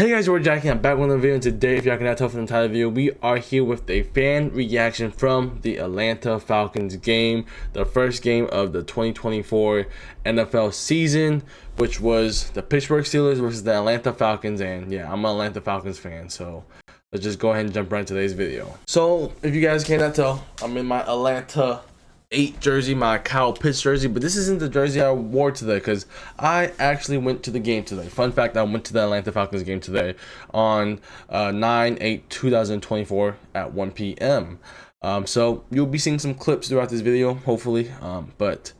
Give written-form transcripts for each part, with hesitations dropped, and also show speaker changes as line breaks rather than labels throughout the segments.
Hey guys, we're Jackie. I'm back with another video, and today, if y'all cannot tell from the title of the video, we are here with a fan reaction from the Atlanta Falcons game, the first game of the 2024 NFL season, which was the Pittsburgh Steelers versus the Atlanta Falcons. And yeah, I'm an Atlanta Falcons fan, so let's just go ahead and jump right into today's video. So if you guys cannot tell, I'm in my Atlanta 8 jersey, my Kyle Pitts jersey, but this isn't the jersey I wore today because I actually went to the game today. Fun fact, I went to the Atlanta Falcons game today on 9/8/2024 at 1 p.m. So you'll be seeing some clips throughout this video, hopefully. But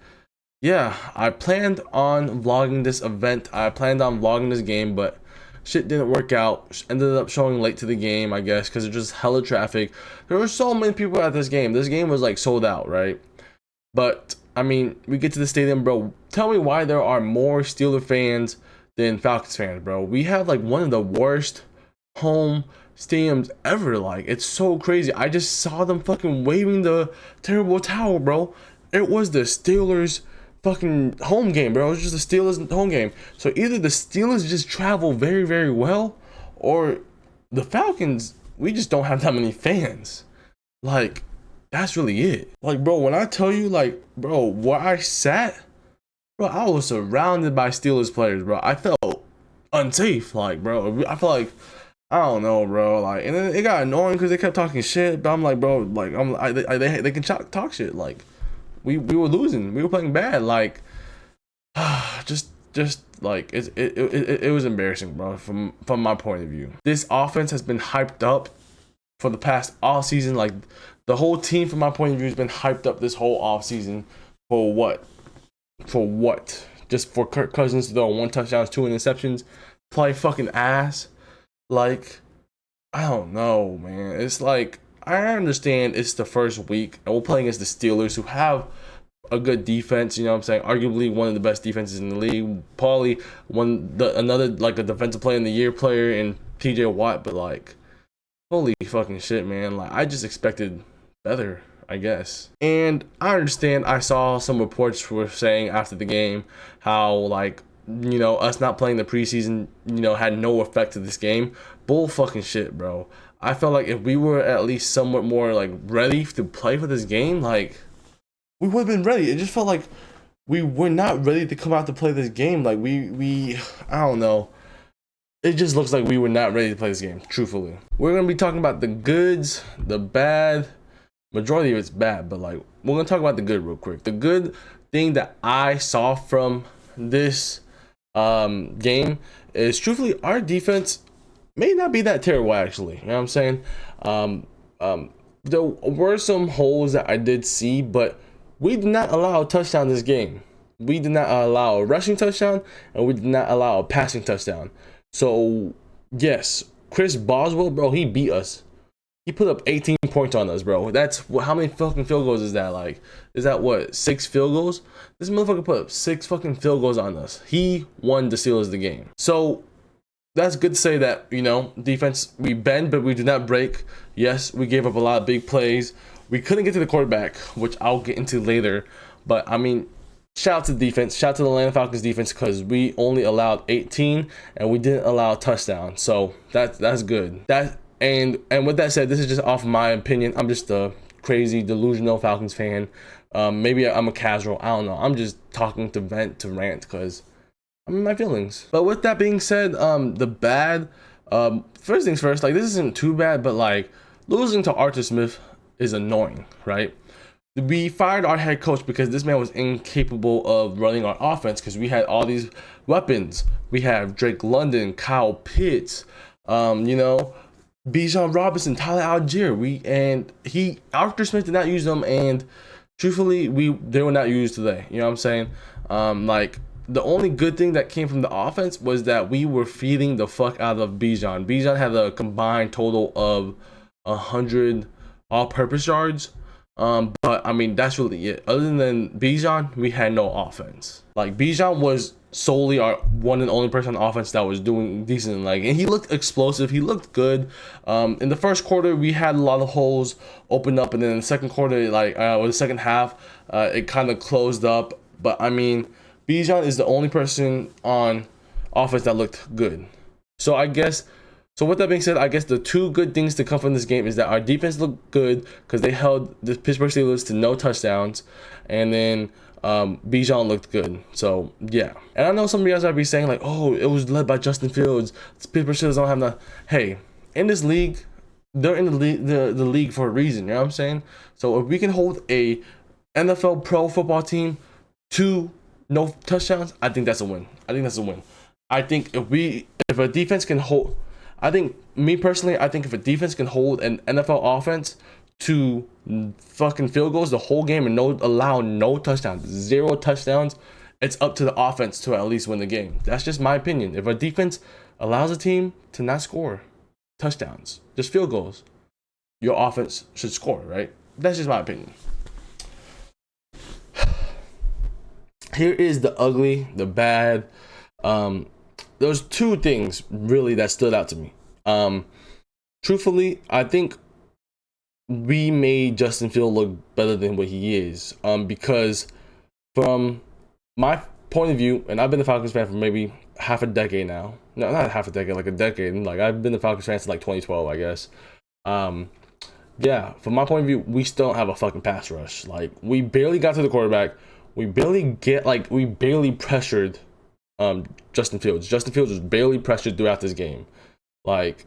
yeah, I planned on vlogging this event. I planned on vlogging this game, but shit didn't work out. Ended up showing late to the game, I guess, because it was just hella traffic. There were so many people at this game. This game was like sold out, right? But I mean, we get to the stadium, bro. Tell me why there are more Steelers fans than Falcons fans, bro. We have like one of the worst home stadiums ever. Like, it's so crazy. I just saw them fucking waving the terrible towel, bro. It was the Steelers fucking home game, bro. It was just the Steelers home game. So either the Steelers just travel very, very well, or the Falcons, we just don't have that many fans. Like, that's really it. Like, bro, when I tell you, like, bro, where I sat, bro, I was surrounded by Steelers players, bro. I felt unsafe, like, bro. I felt like, I don't know, bro. Like, and then it got annoying because they kept talking shit. But I'm like, bro, like, they can talk shit. Like, we were losing, we were playing bad. Like, just like it was embarrassing, bro. From my point of view, this offense has been hyped up for the past off season. Like, the whole team, from my point of view, has been hyped up this whole offseason for what? For what? Just for Kirk Cousins to throw 1 touchdown, 2 interceptions, play fucking ass. Like, I don't know, man. It's like, I understand it's the first week, and we're playing against the Steelers, who have a good defense. You know what I'm saying? Arguably one of the best defenses in the league. Probably another like a defensive player in the year player in TJ Watt, but like, holy fucking shit, man. Like, I just expected better, I guess. And I understand, I saw some reports were saying after the game how, like, you know, us not playing the preseason, you know, had no effect to this game. Bull fucking shit, bro. I felt like if we were at least somewhat more like ready to play for this game, like, we would have been ready. It just felt like we were not ready to come out to play this game. Like, we I don't know. It just looks like we were not ready to play this game, truthfully. We're going to be talking about the goods, the bad. Majority of it's bad, but like, we're going to talk about the good real quick. The good thing that I saw from this game is, truthfully, our defense may not be that terrible, actually. You know what I'm saying? There were some holes that I did see, but we did not allow a touchdown this game. We did not allow a rushing touchdown, and we did not allow a passing touchdown. So, yes, Chris Boswell, bro, he beat us. He put up 18 points on us, bro. That's how many fucking field goals is that? Like, is that what, 6 field goals? This motherfucker put up 6 fucking field goals on us. He won the Steelers the game. So that's good to say that, you know, defense, we bend, but we do not break. Yes, we gave up a lot of big plays. We couldn't get to the quarterback, which I'll get into later. But, I mean, shout out to the defense. Shout out to the Atlanta Falcons defense, because we only allowed 18 and we didn't allow a touchdown. So that's good. And with that said, this is just off my opinion. I'm just a crazy, delusional Falcons fan. Maybe I'm a casual. I don't know. I'm just talking to vent, to rant, because I'm in my feelings. But with that being said, the bad, first things first, like, this isn't too bad, but like, losing to Arthur Smith is annoying, right? We fired our head coach because this man was incapable of running our offense, because we had all these weapons. We have Drake London, Kyle Pitts, you know, Bijan Robinson, Tyler Algier. Arthur Smith did not use them, and truthfully, they were not used today. You know what I'm saying? Like, the only good thing that came from the offense was that we were feeding the fuck out of Bijan. Bijan had a combined total of 100 all-purpose yards. But I mean, that's really it. Other than Bijan, we had no offense. Like, Bijan was solely our one and only person on offense that was doing decent. Like, and he looked explosive. He looked good. In the first quarter, we had a lot of holes open up, and then in the second quarter, like, or the second half, it kind of closed up. But I mean, Bijan is the only person on offense that looked good. So I guess, so with that being said, I guess the two good things to come from this game is that our defense looked good because they held the Pittsburgh Steelers to no touchdowns, and then Bijan looked good. So yeah, and I know some of you guys might be saying like, oh, it was led by Justin Fields. Pittsburgh Steelers don't have the. Hey, in this league, they're in the league for a reason. You know what I'm saying? So if we can hold a NFL pro football team to no touchdowns, I think that's a win. I think that's a win. I think if a defense can hold, I think, me personally, I think if a defense can hold an NFL offense to fucking field goals the whole game and allow no touchdowns, 0 touchdowns, it's up to the offense to at least win the game. That's just my opinion. If a defense allows a team to not score touchdowns, just field goals, your offense should score, right? That's just my opinion. Here is the ugly, the bad. There's 2 things really that stood out to me. Truthfully, I think we made Justin Fields look better than what he is. Because from my point of view, and I've been a Falcons fan for maybe half a decade now. No, not half a decade, like a decade. Like I've been a Falcons fan since like 2012, I guess. Yeah, from my point of view, we still don't have a fucking pass rush. Like we barely got to the quarterback. We barely pressured Justin Fields. Justin Fields was barely pressured throughout this game. Like,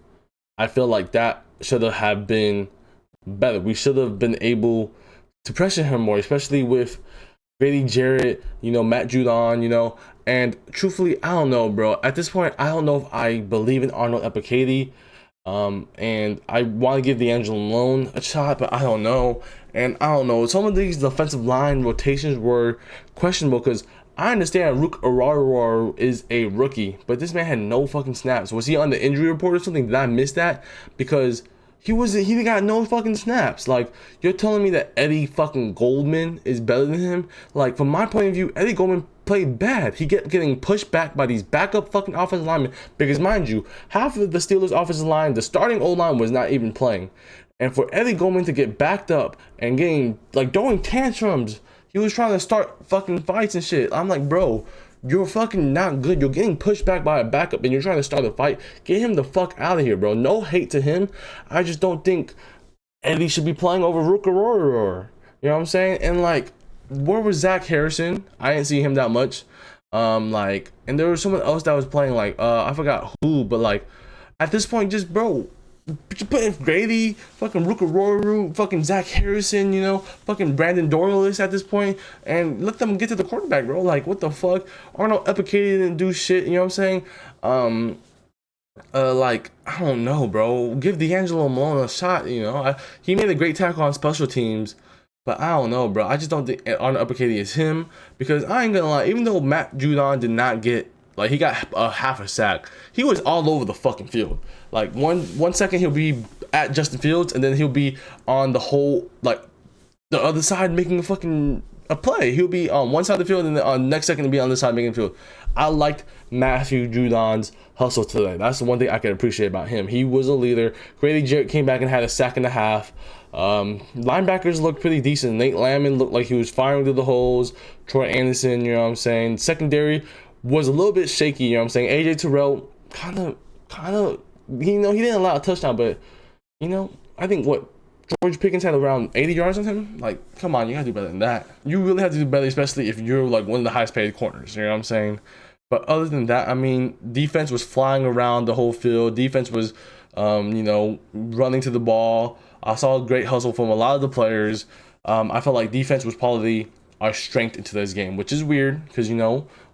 I feel like that should have been better. We should have been able to pressure him more, especially with Grady Jarrett, Matt Judon, and truthfully, I don't know, bro. At this point, I don't know if I believe in Arnold Epicadi. And I want to give D'Angelo Malone a shot, but I don't know. And I don't know. Some of these defensive line rotations were questionable because I understand Rook Araror is a rookie, but this man had no fucking snaps. Was he on the injury report or something? Did I miss that? Because he got no fucking snaps. Like, you're telling me that Eddie fucking Goldman is better than him? Like, from my point of view, Eddie Goldman played bad. He getting pushed back by these backup fucking offensive linemen. Because mind you, half of the Steelers offensive line, the starting O-line was not even playing. And for Eddie Goldman to get backed up and getting, like, throwing tantrums, he was trying to start fucking fights and shit. I'm like, bro, you're fucking not good. You're getting pushed back by a backup and you're trying to start a fight. Get him the fuck out of here, bro. No hate to him. I just don't think Eddie should be playing over Rook Araror. You know what I'm saying? And like, where was Zach Harrison? I didn't see him that much. And there was someone else that was playing, like, I forgot who, but like, at this point, just, bro, put in Grady, fucking Rook Araror, fucking Zach Harrison, fucking Brandon Dorless at this point, and let them get to the quarterback, bro. Like, what the fuck? Arnold Epicadi didn't do shit, you know what I'm saying? Like, I don't know, bro. Give D'Angelo Malone a shot, he made a great tackle on special teams, but I don't know, bro. I just don't think Arnold Epicadi is him, because I ain't gonna lie, even though Matt Judon did not get, like, he got half a sack, he was all over the fucking field. Like, one second he'll be at Justin Fields, and then he'll be on the whole, like, the other side making a play. He'll be on one side of the field, and then on the next second he'll be on the side making the field. I liked Matthew Judon's hustle today. That's the one thing I can appreciate about him. He was a leader. Grady Jarrett came back and had a sack and a half. Linebackers looked pretty decent. Nate Landman looked like he was firing through the holes. Troy Anderson, you know what I'm saying? Secondary was a little bit shaky, you know what I'm saying? AJ Terrell kind of, he didn't allow a touchdown, but, I think George Pickens had around 80 yards on him. Like, come on, you gotta do better than that. You really have to do better, especially if you're like one of the highest paid corners, you know what I'm saying? But other than that, I mean, defense was flying around the whole field. Defense was, running to the ball. I saw a great hustle from a lot of the players. I felt like defense was probably our strength into this game, which is weird because,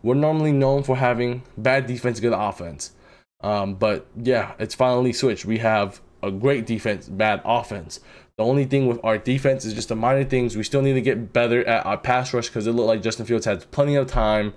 we're normally known for having bad defense, good offense. But yeah, it's finally switched. We have a great defense, bad offense. The only thing with our defense is just the minor things. We still need to get better at our pass rush because it looked like Justin Fields had plenty of time.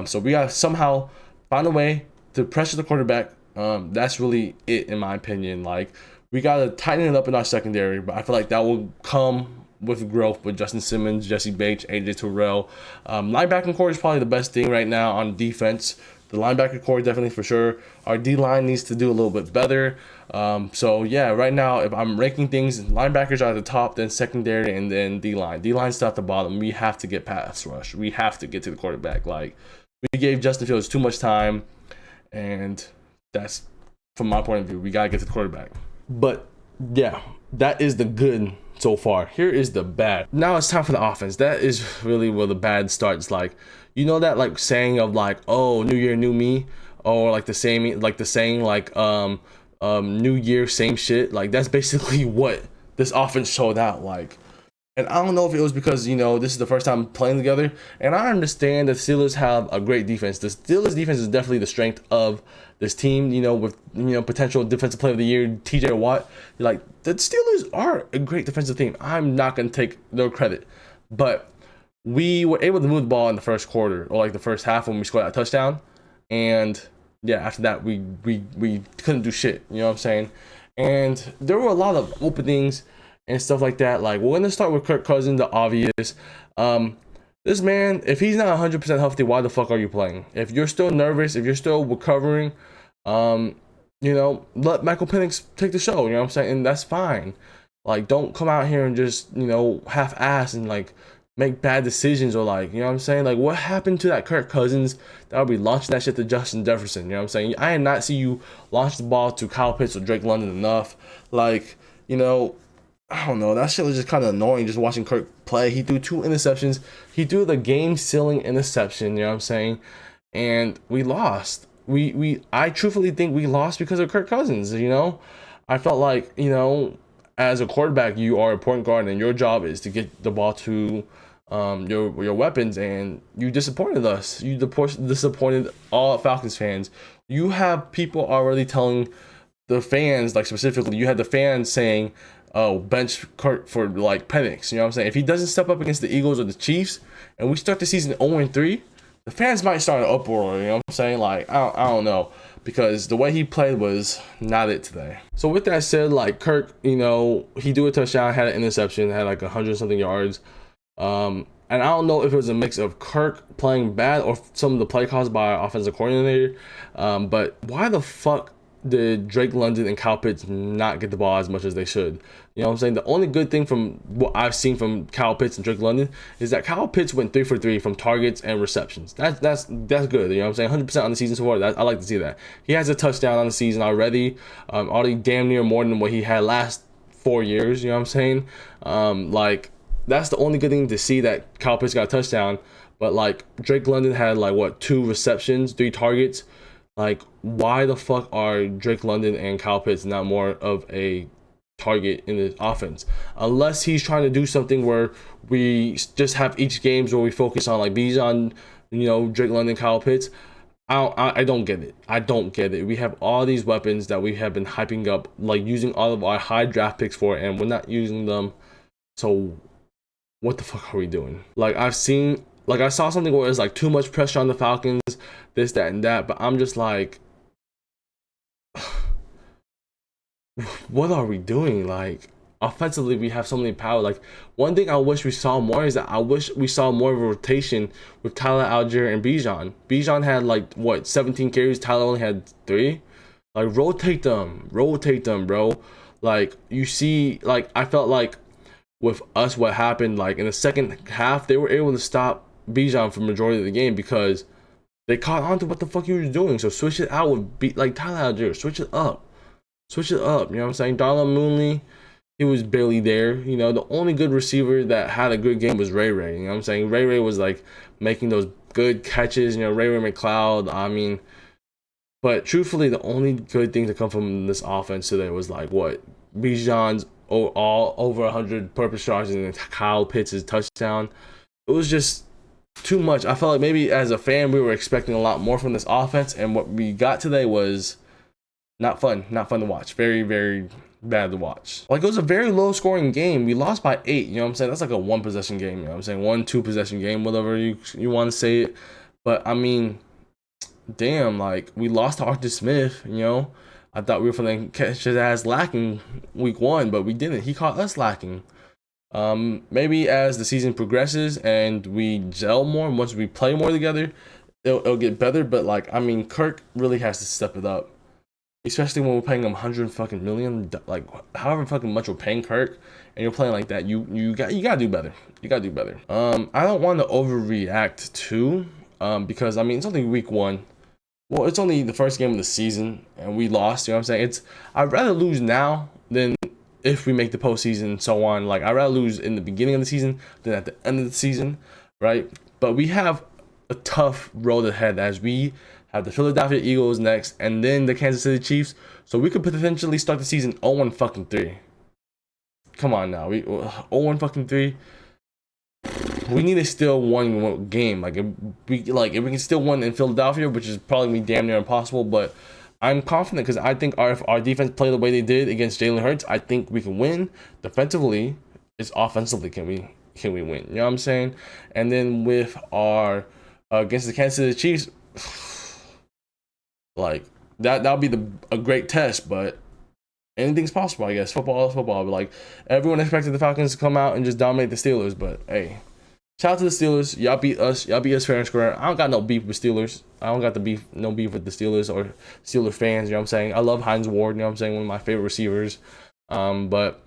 So we got to somehow find a way to pressure the quarterback. That's really it, in my opinion. Like, we got to tighten it up in our secondary, but I feel like that will come with growth with Justin Simmons, Jesse Bates, AJ Terrell. Linebacking core is probably the best thing right now on defense. The linebacker core definitely for sure. Our D-line needs to do a little bit better. So yeah, right now, if I'm ranking things, linebackers are at the top, then secondary, and then D-line. D-line's still at the bottom. We have to get pass rush. We have to get to the quarterback. Like, we gave Justin Fields too much time, and that's from my point of view. We gotta get to the quarterback. But yeah, that is the good so far. Here is the bad. Now it's time for the offense. That is really where the bad starts. Like, you know that like saying of like, oh, new year, new me, or like the saying new year, same shit. Like that's basically what this offense showed out like. And I don't know if it was because, you know, this is the first time playing together. And I understand the Steelers have a great defense. The Steelers defense is definitely the strength of this team, you know, with, you know, potential defensive player of the year, TJ Watt. Like, the Steelers are a great defensive team. I'm not going to take no credit. But we were able to move the ball in the first quarter, or like the first half when we scored that touchdown. And yeah, after that, we couldn't do shit. You know what I'm saying? And there were a lot of openings and stuff like that. Like, we're gonna start with Kirk Cousins, the obvious. This man, if he's not 100% healthy, why the fuck are you playing? If you're still nervous, if you're still recovering, you know, let Michael Penix take the show. You know what I'm saying? And that's fine. Like, don't come out here and just, you know, half-ass and like make bad decisions, or like, you know what I'm saying? Like, what happened to that Kirk Cousins that would be launching that shit to Justin Jefferson? You know what I'm saying? I did not see you launch the ball to Kyle Pitts or Drake London enough. Like, you know, I don't know. That shit was just kind of annoying just watching Kirk play. He threw 2 interceptions. He threw the game-sealing interception, you know what I'm saying? And we lost. I truthfully think we lost because of Kirk Cousins, you know? I felt like, you know, as a quarterback, you are a point guard, and your job is to get the ball to your weapons, and you disappointed us. You disappointed all Falcons fans. You have people already telling the fans, like specifically, you had the fans saying, oh, bench Kirk for like Penix. You know what I'm saying? If he doesn't step up against the Eagles or the Chiefs, and we start the season 0-3, the fans might start an uproar. You know what I'm saying? Like, I don't know, because the way he played was not it today. So with that said, like, Kirk, you know, he threw a touchdown, had an interception, had like 100-something yards. And I don't know if it was a mix of Kirk playing bad or some of the play calls by our offensive coordinator. But why the fuck did Drake London and Kyle Pitts not get the ball as much as they should? You know what I'm saying? The only good thing from what I've seen from Kyle Pitts and Drake London is that Kyle Pitts went 3 for 3 from targets and receptions. That's good. You know what I'm saying? 100% on the season so far. I like to see that. He has a touchdown on the season already. Already damn near more than what he had last 4 years. You know what I'm saying? Like, that's the only good thing to see, that Kyle Pitts got a touchdown. But like, Drake London had like what, 2 receptions, 3 targets. Like, why the fuck are Drake London and Kyle Pitts not more of a target in the offense? Unless he's trying to do something where we just have each games where we focus on like Bijan, you know, Drake London, Kyle Pitts. I don't get it. I don't get it. We have all these weapons that we have been hyping up, like using all of our high draft picks for, and we're not using them. So what the fuck are we doing? Like, I saw something where it's like too much pressure on the Falcons, this, that, and that, but I'm just like, what are we doing? Like, offensively, we have so many power. Like, one thing I wish we saw more is that I wish we saw more of a rotation with Tyler Algier and Bijan. Bijan had like, what, 17 carries, Tyler only had 3? Like, rotate them, bro. Like, you see, like, I felt like with us, what happened, like, in the second half, they were able to stop Bijan for the majority of the game because they caught on to what the fuck he was doing. So switch it out with like Tyler Algier. Switch it up. You know what I'm saying? Darnell Mooney, he was barely there. You know, the only good receiver that had a good game was Ray. You know what I'm saying? Ray was like making those good catches. You know, Ray McLeod. I mean, but truthfully, the only good thing to come from this offense today was like what, Bijan's all over 100 purpose yards and Kyle Pitts' touchdown. It was just too much. I felt like maybe as a fan we were expecting a lot more from this offense, and what we got today was not fun to watch. Very, very bad to watch. Like, it was a very low scoring game. We lost by 8, you know what I'm saying? That's like a 1 possession game, you know what I'm saying? 1-2 possession game, whatever you want to say it. But I mean, damn, like, we lost to Arthur Smith, you know? I thought we were going to catch his ass lacking week 1, but we didn't. He caught us lacking. Maybe as the season progresses and we gel more, once we play more together, it'll get better. But like, I mean, Kirk really has to step it up, especially when we're paying him 100 fucking million, like however fucking much we're paying Kirk, and you're playing like that. You gotta do better. You gotta do better. I don't want to overreact too, because I mean, it's only week 1. well, it's only the first game of the season and we lost. You know what I'm saying? I'd rather lose now than if we make the postseason and so on. Like, I'd rather lose in the beginning of the season than at the end of the season, right? But we have a tough road ahead as we have the Philadelphia Eagles next and then the Kansas City Chiefs. So we could potentially start the season 0-3. Come on now, we 0-3. We need to steal one game. Like, if we can steal one in Philadelphia, which is probably gonna be damn near impossible, but I'm confident because I think if our defense play the way they did against Jalen Hurts, I think we can win. Defensively, it's offensively can we win? You know what I'm saying? And then with our against the Kansas City Chiefs, like that'll be a great test, but anything's possible, I guess. Football is football. But like, everyone expected the Falcons to come out and just dominate the Steelers, but hey, shout out to the Steelers. Y'all beat us fair and square. I don't got no beef with Steelers. I don't got no beef with the Steelers or Steelers fans. You know what I'm saying? I love Hines Ward. You know what I'm saying? One of my favorite receivers. But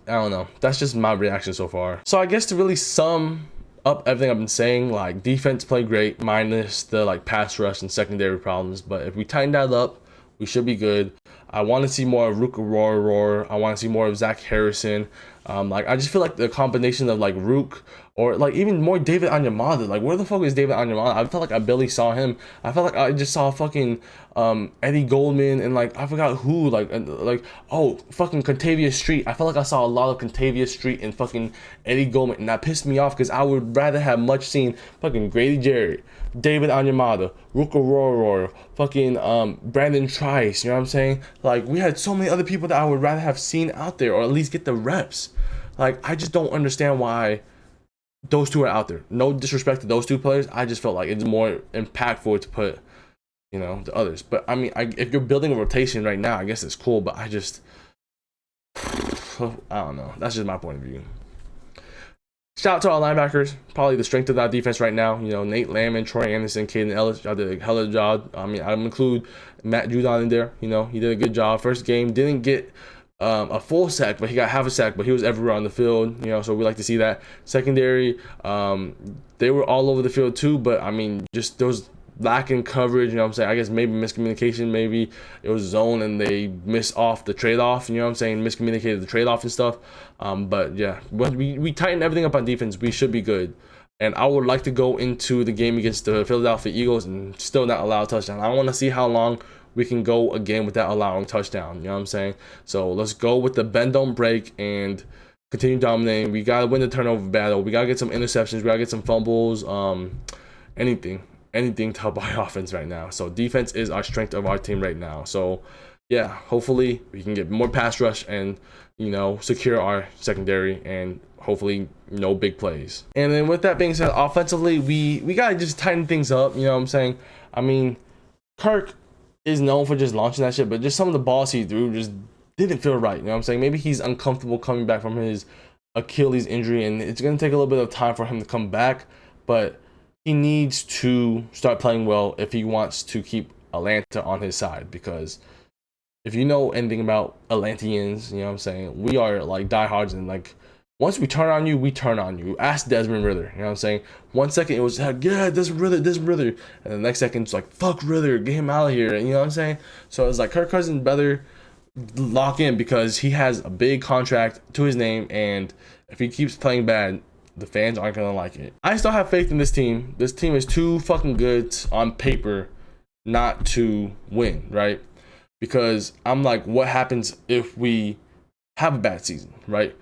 I don't know. That's just my reaction so far. So I guess to really sum up everything I've been saying, like, defense played great minus the like pass rush and secondary problems. But if we tighten that up, we should be good. I want to see more of Rook Roar. I want to see more of Zach Harrison. Like, I just feel like the combination of like Rook or like even more David Onyemata. Like, where the fuck is David Onyemata? I felt like I barely saw him. I felt like I just saw fucking Eddie Goldman and like I forgot who, like oh, fucking Contavious Street. I felt like I saw a lot of Contavious Street and fucking Eddie Goldman, and that pissed me off because I would rather have much seen fucking Grady Jarrett, David Onyemata, Rook Roar, fucking Brandon Trice. You know what I'm saying? Like, we had so many other people that I would rather have seen out there or at least get the reps. Like, I just don't understand why those two are out there. No disrespect to those two players. I just felt like it's more impactful to put, you know, the others. But I mean, if you're building a rotation right now, I guess it's cool. But I don't know. That's just my point of view. Shout out to our linebackers. Probably the strength of that defense right now. You know, Nate Landman, Troy Anderson, Caden Ellis. Y'all did a hell of a job. I mean, I'm include Matt Judon in there. You know, he did a good job. First game, didn't get a full sack, but he got half a sack, but he was everywhere on the field, you know, so we like to see that. Secondary, they were all over the field too, but I mean, just those lacking coverage, you know what I'm saying? I guess maybe miscommunication, maybe it was zone and they missed off the trade-off, you know what I'm saying? Miscommunicated the trade-off and stuff. But yeah, when we tighten everything up on defense, we should be good. And I would like to go into the game against the Philadelphia Eagles and still not allow a touchdown. I want to see how long we can go again without allowing touchdown. You know what I'm saying? So let's go with the bend don't break and continue dominating. We gotta win the turnover battle. We gotta get some interceptions. We gotta get some fumbles. Anything to help our offense right now. So defense is our strength of our team right now. So yeah, hopefully we can get more pass rush and, you know, secure our secondary and hopefully no big plays. And then with that being said, offensively, we gotta just tighten things up. You know what I'm saying? I mean, Kirk is known for just launching that shit, but just some of the balls he threw just didn't feel right. You know what I'm saying? Maybe he's uncomfortable coming back from his Achilles injury, and it's going to take a little bit of time for him to come back, but he needs to start playing well if he wants to keep Atlanta on his side, because if you know anything about Atlanteans, you know what I'm saying, we are like diehards, and like once we turn on you, we turn on you. Ask Desmond Ridder, you know what I'm saying? 1 second it was like, yeah, Desmond Ridder. And the next second it's like, fuck Ridder, get him out of here. And you know what I'm saying? So it's like Kirk Cousins better lock in because he has a big contract to his name, and if he keeps playing bad, the fans aren't gonna like it. I still have faith in this team. This team is too fucking good on paper not to win, right? Because I'm like, what happens if we have a bad season, right?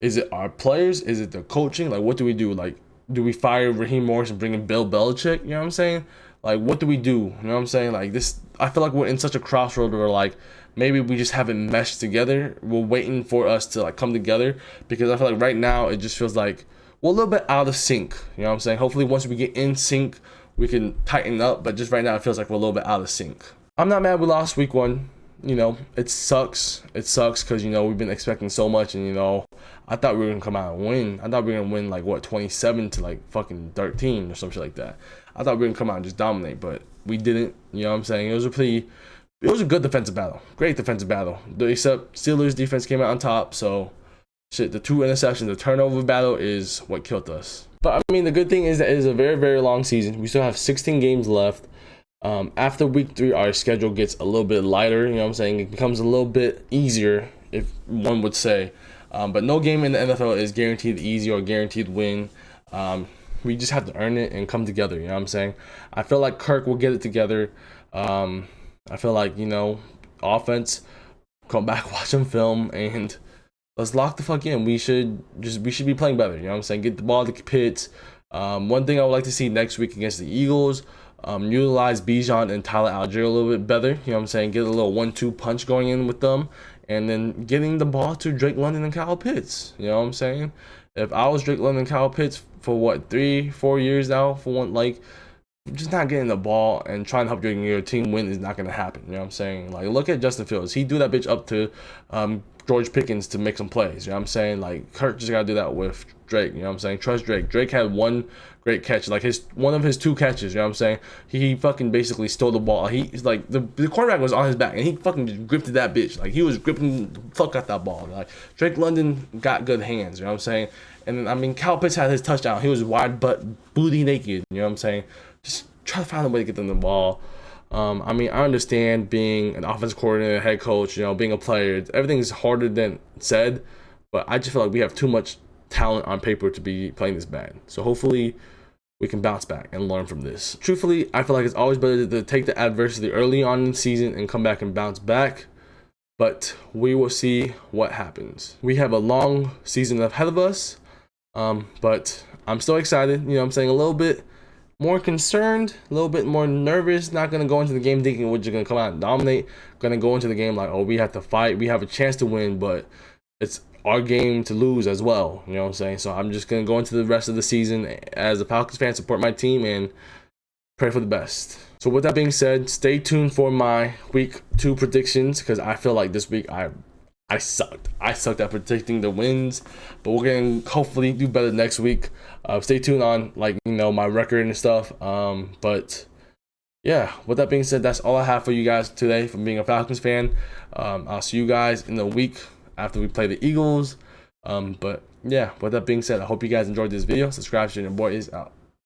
Is it our players? Is it the coaching? Like, what do we do? Like, do we fire Raheem Morris and bring in Bill Belichick? You know what I'm saying? Like, what do we do? You know what I'm saying? Like, this, I feel like we're in such a crossroad where, like, maybe we just haven't meshed together. We're waiting for us to, like, come together, because I feel like right now it just feels like we're a little bit out of sync. You know what I'm saying? Hopefully once we get in sync, we can tighten up, but just right now it feels like we're a little bit out of sync. I'm not mad we lost week 1. You know, it sucks. It sucks because, you know, we've been expecting so much, and, you know, I thought we were going to come out and win. I thought we were going to win, like, what, 27 to, like, fucking 13 or some shit like that. I thought we were going to come out and just dominate, but we didn't. You know what I'm saying? It was a good defensive battle. Great defensive battle. Except Steelers defense came out on top, so shit, the 2 interceptions, the turnover battle is what killed us. But, I mean, the good thing is that it is a very, very long season. We still have 16 games left. After week 3, our schedule gets a little bit lighter. You know what I'm saying? It becomes a little bit easier, if one would say. But no game in the NFL is guaranteed easy or guaranteed win. We just have to earn it and come together. You know what I'm saying? I feel like Kirk will get it together. I feel like, offense, come back, watch some film, and let's lock the fuck in. We should be playing better. You know what I'm saying? Get the ball to Pitts. One thing I would like to see next week against the Eagles, utilize Bijan and Tyler Algier a little bit better. You know what I'm saying? Get a little 1-2 punch going in with them, and then getting the ball to Drake London and Kyle Pitts. You know what I'm saying? If I was Drake London and Kyle Pitts for 3-4 years now, for one, like, just not getting the ball and trying to help your team win is not going to happen. You know what I'm saying? Like, look at Justin Fields. He threw that bitch up to George Pickens to make some plays. You know what I'm saying? Like, Kirk just got to do that with Drake. You know what I'm saying? Trust Drake. Drake had one great catch. Like, one of his 2 catches. You know what I'm saying? He fucking basically stole the ball. He's like, the quarterback was on his back, and he fucking just gripped that bitch. Like, he was gripping the fuck out that ball. Like, Drake London got good hands. You know what I'm saying? And then, Kyle Pitts had his touchdown. He was wide butt, booty naked. You know what I'm saying? Just try to find a way to get them the ball. I understand being an offensive coordinator, head coach, being a player. Everything is harder than said, but I just feel like we have too much talent on paper to be playing this bad. So hopefully we can bounce back and learn from this. Truthfully, I feel like it's always better to take the adversity early on in the season and come back and bounce back. But we will see what happens. We have a long season ahead of us, but I'm still excited. You know what I'm saying? A little bit more concerned, a little bit more nervous. Not going to go into the game thinking we're just going to come out and dominate. Going to go into the game like, oh, we have to fight. We have a chance to win, but it's our game to lose as well. You know what I'm saying? So I'm just going to go into the rest of the season as a Falcons fan, support my team, and pray for the best. So with that being said, stay tuned for my week 2 predictions, because I feel like this week I sucked. I sucked at predicting the wins, but we're going to hopefully do better next week. Stay tuned on, my record and stuff. But yeah, with that being said, that's all I have for you guys today from being a Falcons fan. I'll see you guys in the week after we play the Eagles. But yeah, with that being said, I hope you guys enjoyed this video. Subscribe, share, and your boy is out.